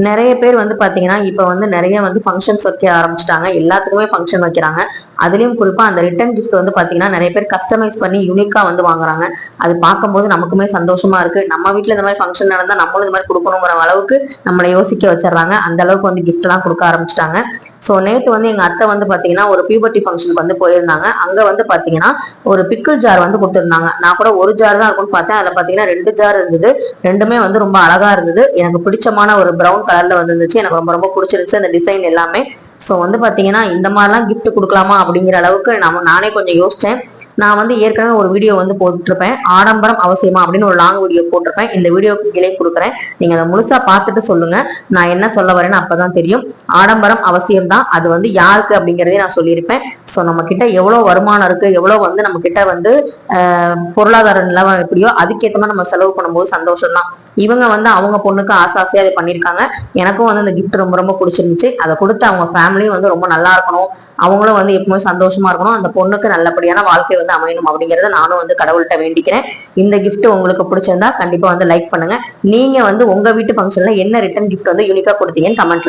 நிறைய பேர் வந்து பாத்தீங்கன்னா இப்ப வந்து நிறைய வந்து ஃபங்க்ஷன்ஸ் வைக்க ஆரம்பிச்சிட்டாங்க. எல்லாத்துக்குமே ஃபங்க்ஷன் வைக்கிறாங்க. அதுலயும் குறிப்பா அந்த ரிட்டர்ன் கிஃப்ட் வந்து பாத்தீங்கன்னா நிறைய பேர் கஸ்டமைஸ் பண்ணி யூனிக்கா வந்து வாங்குறாங்க. அது பார்க்கும்போது நமக்குமே சந்தோஷமா இருக்கு. நம்ம வீட்டுல இந்த மாதிரி ஃபங்க்ஷன் நடந்தா நம்மளும் இந்த மாதிரி கொடுக்கணுங்கிற அளவுக்கு நம்மளை யோசிக்க வச்சிடறாங்க. அந்த அளவுக்கு வந்து கிஃப்ட் எல்லாம் கொடுக்க ஆரம்பிச்சிட்டாங்க. ஸோ நேற்று வந்து எங்க அத்தை வந்து பாத்தீங்கன்னா ஒரு பியூபர்ட்டி ஃபங்க்ஷனுக்கு வந்து போயிருந்தாங்க. அங்க வந்து பாத்தீங்கன்னா ஒரு பிக்கிள் ஜார் வந்து கொடுத்துருந்தாங்க. நான் கூட ஒரு ஜார் தான் இருக்கும்னு பார்த்தேன். அதுல பாத்தீங்கன்னா 2 ஜார் இருந்தது. ரெண்டுமே வந்து ரொம்ப அழகா இருந்தது. எனக்கு பிடிச்சமான ஒரு பிரவுன் கலர்ல வந்துருந்துச்சு. எனக்கு ரொம்ப ரொம்ப பிடிச்சிருந்துச்சு அந்த டிசைன் எல்லாமே. ஸோ வந்து பாத்தீங்கன்னா இந்த மாதிரிலாம் கிஃப்ட் கொடுக்கலாமா அப்படிங்கிற அளவுக்கு நானே கொஞ்சம் யோசிச்சேன். நான் வந்து ஏற்கனவே ஒரு வீடியோ வந்து போட்டுருப்பேன், ஆடம்பரம் அவசியமா அப்படின்னு ஒரு லாங் வீடியோ போட்டிருப்பேன். இந்த வீடியோக்கு கீழே கொடுக்குறேன், நீங்க அதை முழுசா பார்த்துட்டு சொல்லுங்க நான் என்ன சொல்ல வரேன்னு. அப்பதான் தெரியும். ஆடம்பரம் அவசியம் தான், அது வந்து யாருக்கு அப்படிங்கிறதே நான் சொல்லியிருப்பேன். ஸோ நம்ம கிட்ட எவ்வளவு வருமானம் இருக்கு, எவ்வளவு வந்து நம்ம கிட்ட வந்து பொருளாதார நிலவரம் எப்படியோ அதுக்கேற்ற மாதிரி நம்ம செலவு பண்ணும்போது சந்தோஷம் தான். இவங்க வந்து அவங்க பொண்ணுக்கு ஆசாசியா அதை பண்ணியிருக்காங்க. எனக்கும் வந்து அந்த கிஃப்ட் ரொம்ப ரொம்ப பிடிச்சிருந்துச்சு. அதை கொடுத்து அவங்க ஃபேமிலியும் வந்து ரொம்ப நல்லா இருக்கணும், அவங்களும் வந்து எப்பவுமே சந்தோஷமா இருக்கணும், அந்த பொண்ணுக்கு நல்லபடியான வாழ்க்கை வந்து அமையணும் அப்படிங்கறத நானும் வந்து கடவுள்கிட்ட வேண்டிக்கிறேன். இந்த கிஃப்ட் உங்களுக்கு பிடிச்சிருந்தா கண்டிப்பா வந்து லைக் பண்ணுங்க. நீங்க வந்து உங்க வீட்டு ஃபங்க்ஷன்ல என்ன ரிட்டர்ன் கிஃப்ட் வந்து யூனிக்கா கொடுத்தீங்கன்னு கமெண்ட்ல